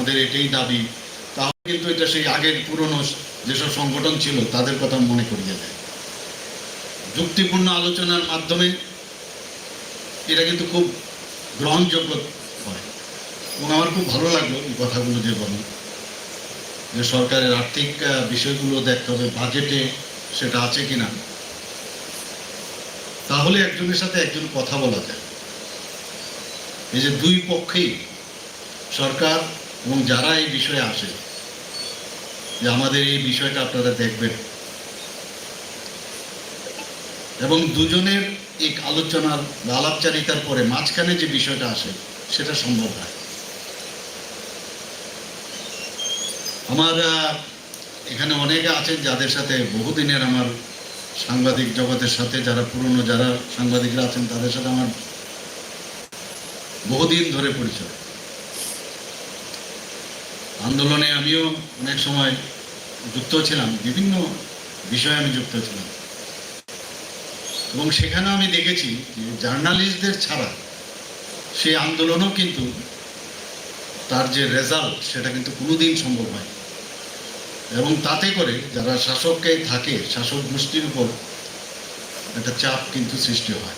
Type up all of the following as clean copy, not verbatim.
আমাদের এটাই দাবি, তাহলে কিন্তু এটা সেই আগের পুরনো যেসব সংগঠন ছিল তাদের কথা মনে করিয়ে দেয়। যুক্তিপূর্ণ আলোচনার মাধ্যমে এটা কিন্তু খুব গ্রহণযোগ্য হয়। এবং আমার খুব ভালো লাগলো এই কথাগুলো যে বলেন যে সরকারের আর্থিক বিষয়গুলো দেখতে হবে, বাজেটে সেটা আছে কিনা, তাহলে একজনের সাথে একজন কথা বলা যায়। এই যে দুই পক্ষেই সরকার এবং যারা এই বিষয়ে আসে যে আমাদের এই বিষয়টা আপনারা দেখবেন, এবং দুজনের এক আলোচনার বা আলাপচারিতার পরে মাঝখানে যে বিষয়টা আসে সেটা সম্ভব হয়। আমার এখানে অনেকে আছেন যাদের সাথে বহুদিনের আমার সাংবাদিক জগতের সাথে, যারা পুরনো যারা সাংবাদিকরা আছেন তাদের সাথে আমার বহুদিন ধরে পরিচয়। আন্দোলনে আমিও অনেক সময় যুক্ত ছিলাম, বিভিন্ন বিষয়ে আমি যুক্ত ছিলাম, এবং সেখানেও আমি দেখেছি যে জার্নালিস্টদের ছাড়া সেই আন্দোলনও কিন্তু তার যে রেজাল্ট সেটা কিন্তু কোনোদিন সম্ভব হয়, এবং তাতে করে যারা শাসককে থাকে শাসক গোষ্ঠীর উপর একটা চাপ কিন্তু সৃষ্টি হয়।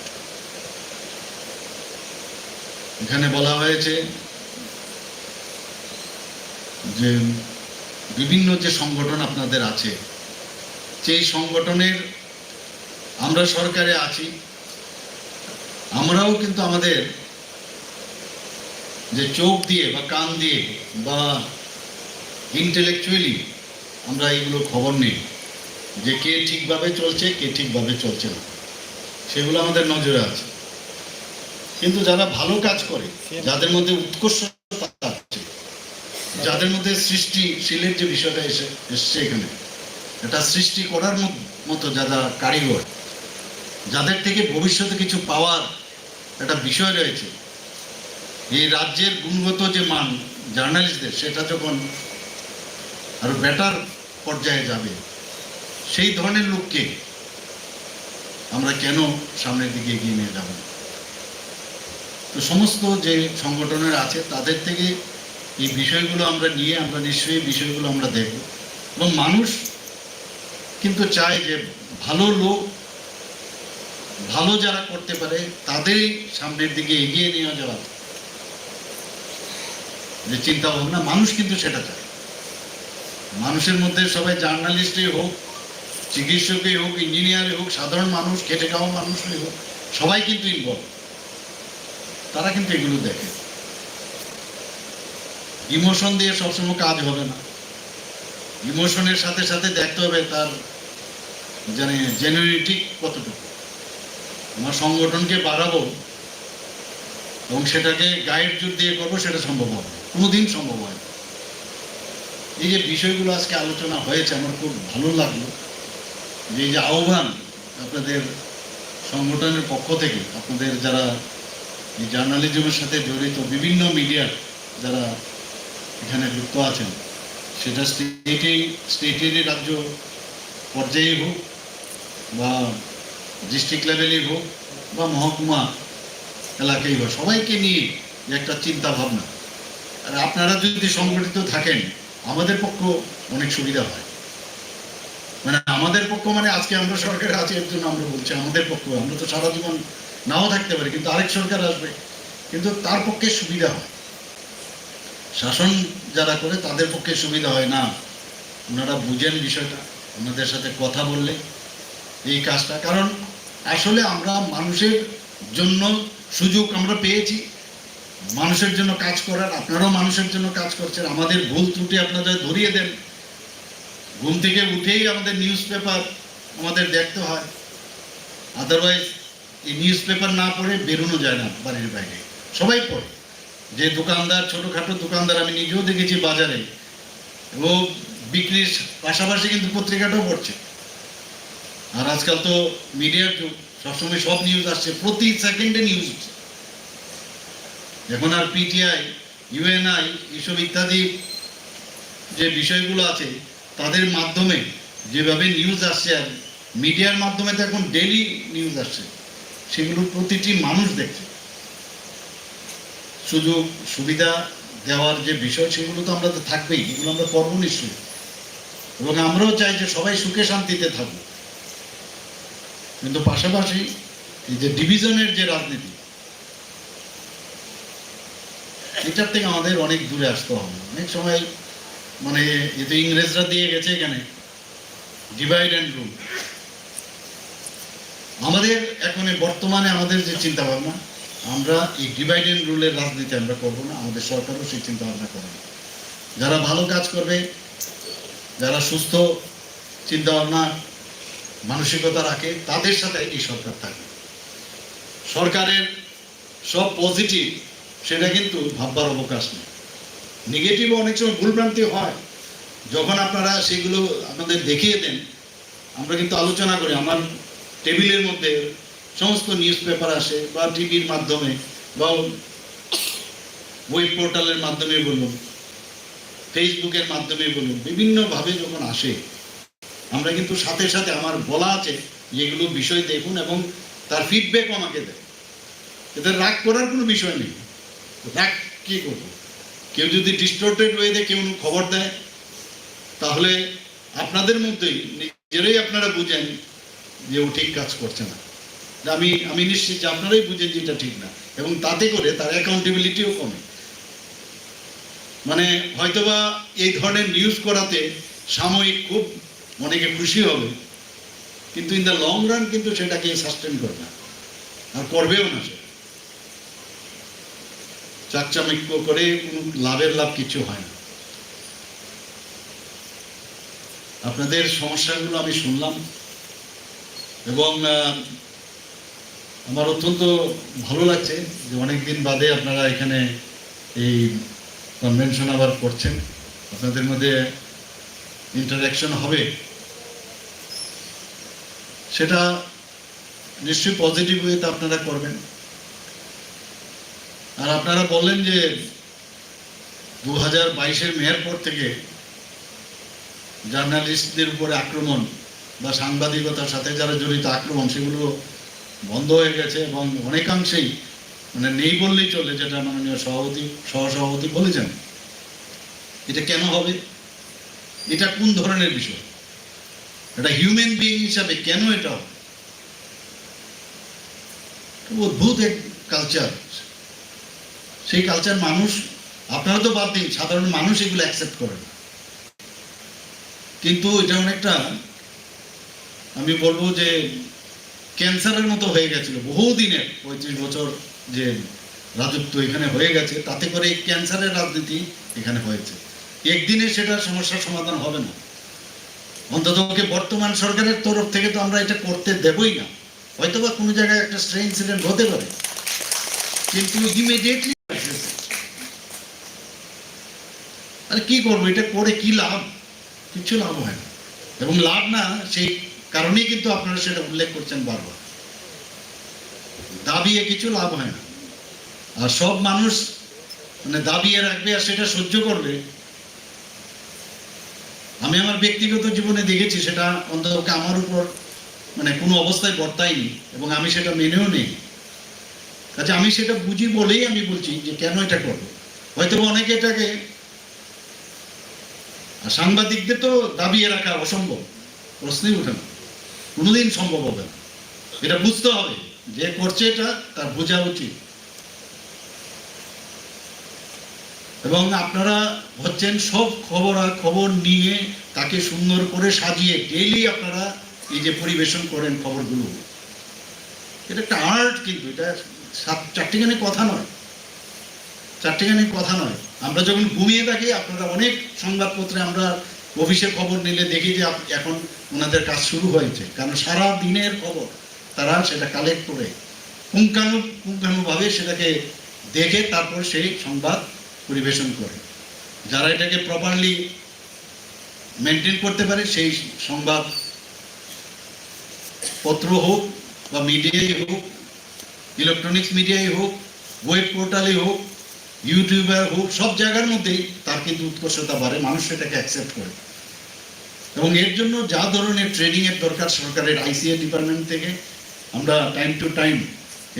এখানে বলা হয়েছে যে বিভিন্ন যে সংগঠন আপনাদের আছে, সেই সংগঠনের আমরা সরকারে আছি, আমরাও কিন্তু আমাদের যে চোখ দিয়ে বা কান দিয়ে বা ইন্টেলেকচুয়ালি আমরা এইগুলো খবর নিই যে কে ঠিকভাবে চলছে কে ঠিকভাবে চলছে না, সেগুলো আমাদের নজরে আছে। কিন্তু যারা ভালো কাজ করে, যাদের মধ্যে উৎকর্ষতা আছে, যাদের মধ্যে সৃষ্টিশীলের যে বিষয়টা এসছে এখানে, এটা সৃষ্টি করার মতো যারা কারিগর, যাদের থেকে ভবিষ্যতে কিছু পাওয়ার একটা বিষয় রয়েছে, এই রাজ্যের গুণগত যে মান জার্নালিস্টদের সেটা যখন আরো বেটার পর্যায়ে যাবে, সেই ধরনের লোককে আমরা কেন সামনের দিকে এগিয়ে নিয়ে যাব? তো সমস্ত যে সংগঠনের আছে তাদের থেকে এই বিষয়গুলো আমরা নিয়ে আমরা নিশ্চয়ই বিষয়গুলো আমরা দেখব, এবং মানুষ কিন্তু চায় যে ভালো লোক, ভালো যারা করতে পারে তাদেরই সামনের দিকে এগিয়ে নিয়ে যাওয়া যে চিন্তা ভাবনা, মানুষ কিন্তু সেটা চায়। মানুষের মধ্যে সবাই জার্নালিস্টই হোক, চিকিৎসকই হোক, ইঞ্জিনিয়ারই হোক, সাধারণ মানুষ, খেটে খাওয়া মানুষই হোক, সবাই কিন্তু ইনভলভ। তারা কিন্তু এগুলো দেখে। ইমোশন দিয়ে সবসময় কাজ হবে না, ইমোশনের সাথে সাথে দেখতে হবে তার জেনুইনিটি কতটুকু। আমার সংগঠনকে বাড়াবো এবং সেটাকে গাইড জোর দিয়ে করবো, সেটা সম্ভব হবে, কোনোদিন সম্ভব হয় না। এই যে বিষয়গুলো আজকে আলোচনা হয়েছে, আমার খুব ভালো লাগলো যে এই যে আহ্বান আপনাদের সংগঠনের পক্ষ থেকে, আপনাদের যারা এই জার্নালিজমের সাথে জড়িত বিভিন্ন মিডিয়ার যারা এখানে যুক্ত আছেন, সেটা স্টেটেরই রাজ্য পর্যায়ে হোক বা ডিস্ট্রিক্ট লেভেলেই হোক বা মহকুমা এলাকায় হোক, সবাইকে নিয়ে যে একটা চিন্তা ভাবনা। আর আপনারা যদি সংগঠিত থাকেন, আমাদের পক্ষ অনেক সুবিধা হয়। মানে আমাদের পক্ষ মানে আজকে আমরা সরকারে আছি এর জন্য আমরা বলছি আমাদের পক্ষ, আমরা তো সারা জীবন নাও থাকতে পারি, কিন্তু আরেক সরকার আসবে, কিন্তু তার পক্ষে সুবিধা হয়। শাসন যারা করে তাদের পক্ষে সুবিধা হয় না, ওনারা বুঝেন বিষয়টা, ওনাদের সাথে কথা বললে এই কাজটা। কারণ আসলে আমরা মানুষের জন্য সুযোগ আমরা পেয়েছি, মানুষের জন্য কাজ করার। আপনারাও মানুষের জন্য কাজ করছেন, আমাদের ভুল ত্রুটি আপনাদের ধরিয়ে দেন। ঘুম থেকে উঠেই আমাদের নিউজ পেপার আমাদের দেখতে হয়, আদারওয়াইজ এই নিউজ পেপার না পড়ে বেরোনো যায় না বাড়ির বাইরে। সবাই পড়ে, যে দোকানদার, ছোটোখাটো দোকানদার, আমি নিজেও দেখেছি বাজারে, ও বিক্রির পাশাপাশি কিন্তু পত্রিকাটাও পড়ছে। আর আজকাল তো মিডিয়ার যুগ, সবসময় সব নিউজ আসছে, প্রতি সেকেন্ডে নিউজ। এখন আর পিটিআই, ইউএনআই এইসব ইত্যাদি যে বিষয়গুলো আছে তাদের মাধ্যমে যেভাবে নিউজ আসছে, আর মিডিয়ার মাধ্যমে তো এখন ডেইলি নিউজ আসছে, সেগুলো প্রতিটি মানুষ দেখছে। সুযোগ সুবিধা দেওয়ার যে বিষয় সেগুলো তো আমরা তো থাকবেই, এগুলো আমরা করবো নিশ্চয়ই। এবং আমরাও চাই যে সবাই সুখে শান্তিতে থাকুক, কিন্তু পাশাপাশি এই যে ডিভিশনের যে রাজনীতি, এটার থেকে আমাদের অনেক দূরে আসতে হবে। অনেক সময় মানে এতে ইংরেজরা দিয়ে গেছে এখানে ডিভাইড অ্যান্ড রুল। আমাদের এখন বর্তমানে আমাদের যে চিন্তা ভাবনা, আমরা এই ডিভাইড অ্যান্ড রুলের রাজনীতি আমরা করবো না, আমাদের সরকারও সেই চিন্তা ভাবনা করে না। যারা ভালো কাজ করবে, যারা সুস্থ চিন্তা ভাবনা মানসিকতা রাখে, তাদের সাথে এই সরকার থাকে। সরকারের সব পজিটিভ সেটা কিন্তু ভাববার অবকাশ নেই। নেগেটিভও অনেক সময় ভুলভ্রান্তি হয়, যখন আপনারা সেগুলো আমাদের দেখিয়ে দেন, আমরা কিন্তু আলোচনা করি। আমার টেবিলের মধ্যে সমস্ত নিউজ পেপার আসে, বা টিভির মাধ্যমে বা ওয়েব পোর্টালের মাধ্যমে বলুন, ফেসবুকের মাধ্যমে বলুন, বিভিন্নভাবে যখন আসে, আমরা কিন্তু সাথে সাথে আমার বলা আছে যেগুলো বিষয় দেখুন এবং তার ফিডব্যাকও আমাকে দেয়। এতে রাগ করার কোনো বিষয় নেই। রাগ কি করবো? কেউ যদি ডিস্টর্টেড ওয়েতে কেউ খবর দেয়, তাহলে আপনাদের মধ্যেই নিজেরাই আপনারা বুঝেন যে ও ঠিক কাজ করছে না। আমি নিশ্চিত যে আপনারাই বুঝেন যে এটা ঠিক না, এবং তাতে করে তার অ্যাকাউন্টেবিলিটিও কমে। মানে হয়তোবা এই ধরনের নিউজ করাতে সাময়িক খুব অনেকে খুশি হবে, কিন্তু ইন দ্য লং রান কিন্তু সেটাকে সাস্টেন করবে না, আর করবেও না। সে চাকচামিক্য করে কোনো লাভ কিছু হয় না। আপনাদের সমস্যাগুলো আমি শুনলাম, এবং আমার অত্যন্ত ভালো লাগছে যে অনেকদিন বাদে আপনারা এখানে এই কনভেনশন আবার করছেন। আপনাদের মধ্যে ইন্টারাকশন হবে, সেটা নিশ্চয়ই পজিটিভ ওয়েতে আপনারা করবেন। আর আপনারা বললেন যে 2022-এর মেয়ের পর থেকে জার্নালিস্টদের উপরে আক্রমণ বা সাংবাদিকতার সাথে যারা জড়িত আক্রমণ, সেগুলো বন্ধ হয়ে গেছে, এবং অনেকাংশেই মানে নেই বললেই চলে, যেটা মাননীয় সহসভাপতি বলেছেন। এটা কেন হবে? এটা কোন ধরনের বিষয়? এটা হিউম্যান বিইং হিসাবে কেন এটা হবে? অদ্ভুত এক কালচার। সেই কালচার মানুষ, আপনারা তো বাদ দিন, সাধারণ মানুষ এগুলো অ্যাকসেপ্ট করে না। কিন্তু এটা অনেকটা, আমি বলবো যে ক্যান্সারের মতো হয়ে গেছিল বহুদিনের। 35 বছর যে রাজত্ব এখানে হয়ে গেছে, তাতে করে এই ক্যান্সারের রাজনীতি এখানে হয়েছে। একদিনে সেটার সমস্যার সমাধান হবে না। অন্তত বর্তমান সরকারের তরফ থেকে তো আমরা এটা করতে দেবই না। হয়তোবা কোনো জায়গায় একটা স্ট্রে ইনসিডেন্ট হতে পারে, কিন্তু ইমিডিয়েটলি আরে কি করবো? এটা করে কি লাভ? কিছু লাভ হয় না। এবং লাভ না, সেই কারণেই কিন্তু আপনারা সেটা উল্লেখ করছেন বারবার। দাবিয়ে কিছু লাভ হয় না। আর সব মানুষ মানে দাবিয়ে রাখবে আর সেটা সহ্য করবে। আমি আমার ব্যক্তিগত জীবনে দেখেছি, সেটা অন্তত আমার উপর মানে কোনো অবস্থায় বর্তায়নি, এবং আমি সেটা মেনেও নেই। কাজে আমি সেটা বুঝি বলেই আমি বলছি যে কেন এটা করবো। হয়তো অনেকে এটাকে, আর সাংবাদিকদের তো দাবিয়ে রাখা অসম্ভব, প্রশ্নই ওঠে না, কোনোদিন সম্ভব হবে না। এটা বুঝতে হবে, যে করছে এটা তার বোঝা উচিত। এবং আপনারা হচ্ছেন সব খবর নিয়ে তাকে সুন্দর করে সাজিয়ে ডেইলি আপনারা এই যে পরিবেশন করেন খবরগুলো, এটা একটা আর্ট। কিন্তু এটা চারটিখানি কথা নয়, চারটিখানি কথা নয়। আমরা যখন ঘুমিয়ে থাকি, আপনারা অনেক সংবাদপত্রে আমরা অফিসে খবর নিলে দেখি যে এখন ওনাদের কাজ শুরু হয়েছে, কারণ সারা দিনের খবর তারা সেটা কালেক্ট করে পুঙ্খানুপুঙ্খানুভাবে সেটাকে দেখে তারপর সেই সংবাদ পরিবেশন করে। যারা এটাকে প্রপারলি মেনটেন করতে পারে, সেই সংবাদ পত্র হোক বা মিডিয়াই হোক, ইলেকট্রনিক্স মিডিয়াই হোক, ওয়েব পোর্টালে হোক, ইউটিউবার হোক, সব জায়গার মধ্যেই তার কিন্তু উৎকর্ষতা বাড়ে, মানুষ সেটাকে অ্যাকসেপ্ট করে। এবং এর জন্য যা ধরনের ট্রেনিংয়ের দরকার সরকারের আইসিএ ডিপার্টমেন্ট থেকে, আমরা টাইম টু টাইম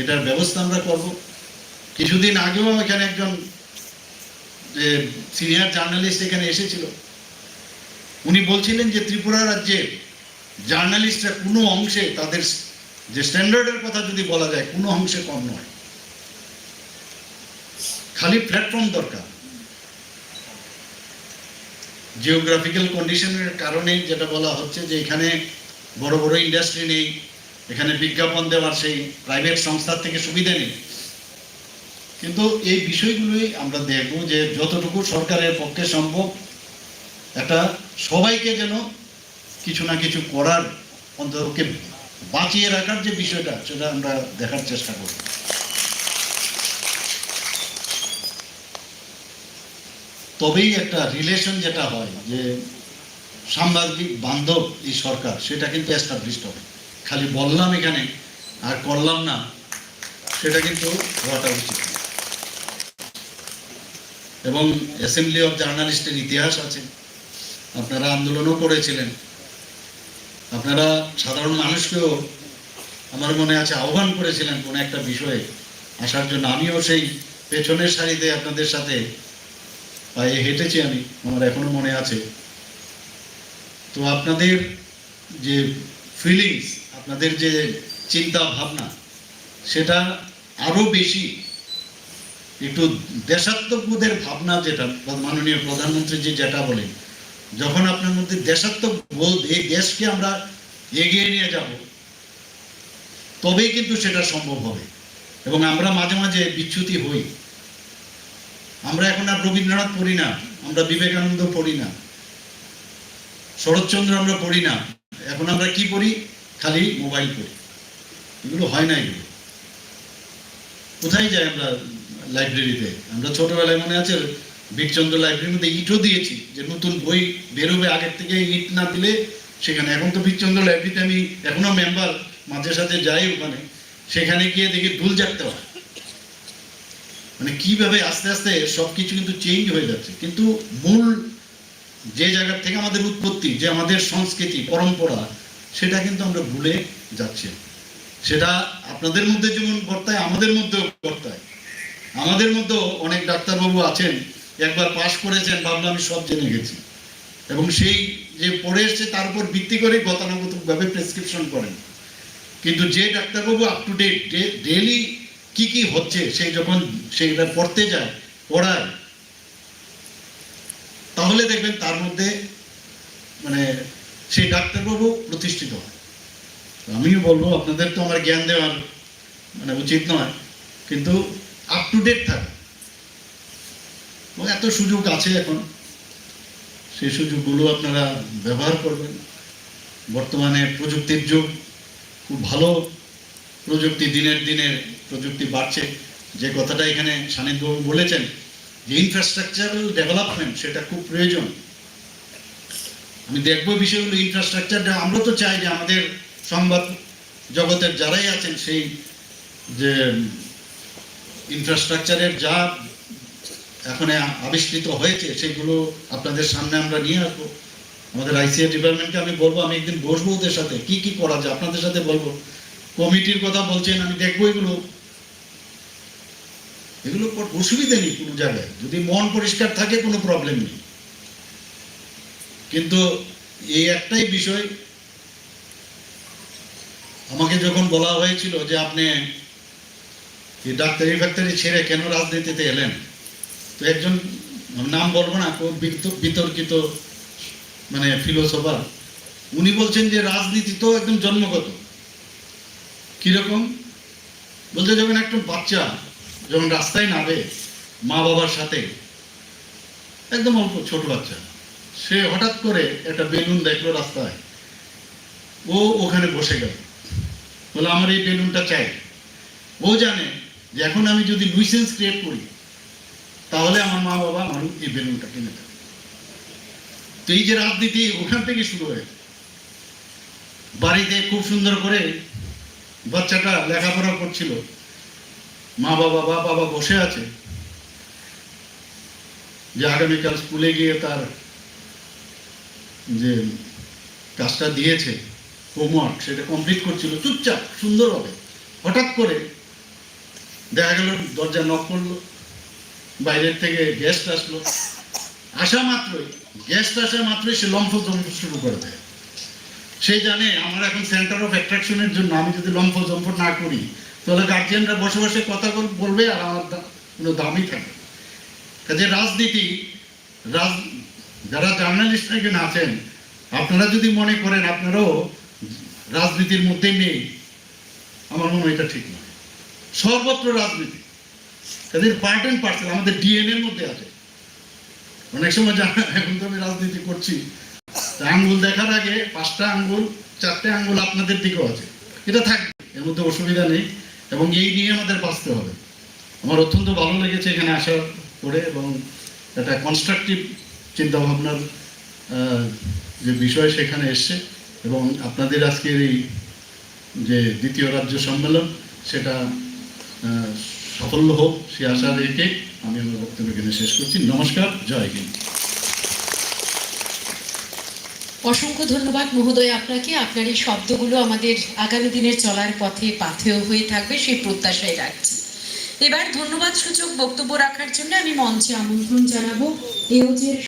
এটার ব্যবস্থা আমরা করব। কিছুদিন আগেও এখানে একজন সিনিয়র জার্নালিস্ট এখানে এসেছিল, উনি বলছিলেন যে ত্রিপুরা রাজ্যের জার্নালিস্টরা কোনো অংশে তাদের যে স্ট্যান্ডার্ডের কথা যদি বলা যায় কোনো অংশে কম নয়, খালি প্ল্যাটফর্ম দরকার। জিওগ্রাফিক্যাল কন্ডিশনের কারণে যেটা বলা হচ্ছে যে এখানে বড় বড় ইন্ডাস্ট্রি নেই, এখানে বিজ্ঞাপন দেওয়ার সেই প্রাইভেট সংস্থার থেকে সুবিধা নেই। কিন্তু এই বিষয়গুলোই আমরা দেখব যে যতটুকু সরকারের পক্ষে সম্ভব একটা সবাইকে যেন কিছু না কিছু করার, অন্ততকে বাঁচিয়ে রাখার যে বিষয়টা সেটা আমরা দেখার চেষ্টা করব। তবেই একটা রিলেশন যেটা হয় যে সাংবাদিক বান্ধব এই সরকার, সেটা কিন্তু এস্টাবলিশড হবে। খালি বললাম এখানে আর করলাম না, সেটা কিন্তু হওয়াটা উচিত। এবং অ্যাসেম্বলি অফ জার্নালিস্টের ইতিহাস আছে, আপনারা আন্দোলনও করেছিলেন, আপনারা সাধারণ মানুষকেও আমার মনে আছে আহ্বান করেছিলেন কোনো একটা বিষয়ে আসার জন্য। আমিও সেই পেছনের সারিতে আপনাদের সাথে পায়ে হেঁটেছি, আমার এখনো মনে আছে। তো আপনাদের যে ফিলিংস, আপনাদের যে চিন্তা ভাবনা, সেটা আরো বেশি একটু দেশাত্মবোধের ভাবনা, যেটা মাননীয় প্রধানমন্ত্রী যেটা বলেন, যখন আপনার মধ্যে দেশাত্মক বোধ, এই দেশকে আমরা এগিয়ে নিয়ে যাব, তবেই কিন্তু সেটা সম্ভব হবে। এবং আমরা মাঝে মাঝে বিচ্যুতি হই। আমরা এখন আর রবীন্দ্রনাথ পড়ি না, আমরা বিবেকানন্দ পড়ি না, শরৎচন্দ্র আমরা পড়ি না, এখন আমরা কি পড়ি? খালি মোবাইল পড়ি। এগুলো হয় না। এগুলো কোথায় যাই আমরা? লাইব্রেরিতে। আমরা ছোটবেলায় মনে আছে বীরচন্দ্র লাইব্রেরির মধ্যে ইটও দিয়েছি, যে নতুন বই বেরোবে আগের থেকে ইট না দিলে সেখানে। এখন তো বীরচন্দ্র লাইব্রেরিতে আমি এখনো মেম্বার, মাঝে সাথে যাই ওখানে, সেখানে গিয়ে দেখি দুল জাগতে হয়। মানে কিভাবে আস্তে আস্তে সবকিছু কিন্তু চেঞ্জ হয়ে যাচ্ছে, কিন্তু মূল যে জায়গা থেকে আমাদের উৎপত্তি, যে আমাদের সংস্কৃতি পরম্পরা, সেটা কিন্তু আমরা ভুলে যাচ্ছি। সেটা আপনাদের মধ্যে যেমন বর্তায়, আমাদের মধ্যেও বর্তায়। আমাদের মধ্যেও অনেক ডাক্তারবাবু আছেন, একবার পাশ করেছেন, ভাবলাম আমি সব জেনে গেছি, এবং সেই যে পড়ে এসছে তার উপর ভিত্তি করে গতানুগতিকভাবে প্রেসক্রিপশন করেন। কিন্তু যে ডাক্তারবাবু আপ টু ডেট, ডেইলি কি কি হচ্ছে, সেই যখন সেইটা পড়তে যায়, পড়ায়, তাহলে দেখবেন তার মধ্যে মানে সেই ডাক্তারবাবু প্রতিষ্ঠিত হয়। আমিও বলবো, আপনাদের তো আমার জ্ঞান দেওয়ার মানে উচিত নয়, কিন্তু আপ টু ডেট থাকে। এত সুযোগ আছে এখন, সেই সুযোগগুলো আপনারা ব্যবহার করবেন। বর্তমানে প্রযুক্তির যুগ, খুব ভালো প্রযুক্তি, দিনের দিনে প্রযুক্তি বাড়ছে। যে কথাটা এখানে সানিধ্যবাবু বলেছেন যে ইনফ্রাস্ট্রাকচারাল ডেভেলপমেন্ট, সেটা খুব প্রয়োজন। আমি দেখবো বিষয়গুলো, ইনফ্রাস্ট্রাকচারটা। আমরা তো চাই যে আমাদের সংবাদ জগতের যারাই আছেন, সেই যে ইনফ্রাস্ট্রাকচারের যা এখন আবিষ্কৃত হয়েছে, সেগুলো আপনাদের সামনে আমরা নিয়ে আসবো। আমাদের আইসিআই ডিপার্টমেন্টকে আমি বলবো, আমি একদিন বসবো ওদের সাথে, কি কি করা যায় আপনাদের সাথে বলবো। কমিটির কথা বলছেন, আমি দেখবো এগুলো অসুবিধা নেই কোনো জায়গায়, যদি মন পরিষ্কার থাকে কোনো প্রবলেম নেই। কিন্তু এই একটাই বিষয়, আমাকে যখন বলা হয়েছিল যে আপনি এই ডাক্তারি ফ্যাক্টরি ছেড়ে কেন রাজনীতিতে এলেন, তো একজন, নাম বলবো না, বিতর্কিত মানে ফিলোসফার, উনি বলছেন যে রাজনীতি তো একদম জন্মগত। কিরকম বলতে, যখন একটা বাচ্চা যখন রাস্তায় নামে মা বাবার সাথে, একদম অল্প ছোট বাচ্চা, সে হঠাৎ করে একটা বেলুন দেখলো রাস্তায়, ও ওখানে বসে গেল, বলে আমার এই বেলুনটা চাই। ও জানে যে এখন আমি যদি লুইসেন্স ক্রিয়েট করি, তাহলে আমার মা বাবা আমার এই বেলুনটা কিনে দেবে। তো এই যে রাজনীতি, ওখান থেকে শুরু হয়েছে। বাড়িতে খুব সুন্দর করে বাচ্চাটা লেখাপড়া করছিল, মা বাবা বসে আছে, যে আগামীকাল স্কুলে গিয়ে তার যে কাজটা দিয়েছে হোমওয়ার্ক, সেটা কমপ্লিট করছিল চুপচাপ সুন্দরভাবে। হঠাৎ করে দেখা গেল দরজা নক করলো, বাইরের থেকে গেস্ট আসলো, আসা মাত্রই সে লম্ফ জম্ফ শুরু করে দেয়। সে জানে আমার এখন সেন্টার অফ অ্যাট্রাকশনের জন্য আমি যদি লম্ফ জম্ফ না করি তাহলে গার্জিয়ানরা বসে বসে কথা বলবে আর আমার কোনো দামই থাকবে। কাজে রাজনীতি, যারা জার্নালিস্ট এখানে আছেন, আপনারা যদি মনে করেন আপনারাও রাজনীতির মধ্যে নেই, আমার মনে হয় এটা ঠিক নয়। সর্বত্র রাজনীতি, তাদের পার্ট অ্যান্ড পার্সেল আমাদের ডিএনএর মধ্যে আছে। অনেক সময় এখন তো আমি রাজনীতি করছি, আঙ্গুল দেখার আগে 5টা আঙ্গুল 4টে আঙ্গুল আপনাদের দিকেও আছে, এটা থাকবে, এর মধ্যে অসুবিধা নেই। এবং এই নিয়ে আমাদের বাঁচতে হবে। আমার অত্যন্ত ভালো লেগেছে এখানে আসার পরে, এবং একটা কনস্ট্রাকটিভ চিন্তাভাবনার যে বিষয় সেখানে এসছে, এবং আপনাদের আজকের এই যে দ্বিতীয় রাজ্য সম্মেলন সেটা সাফল্য হোক সে আশা রেখে আমি আমার বক্তব্য এখানে শেষ করছি। নমস্কার, জয় হিন্দ। অসংখ্য ধন্যবাদ মহোদয় আপনাকে। আপনার এই শব্দগুলো আমাদের আগামী দিনের চলার পথে পাথেয় হয়ে থাকবে সেই প্রত্যাশায় রাখছি। এবার ধন্যবাদ সূচক বক্তব্য রাখার জন্য আমি মঞ্চে আমন্ত্রণ জানাবো এওজের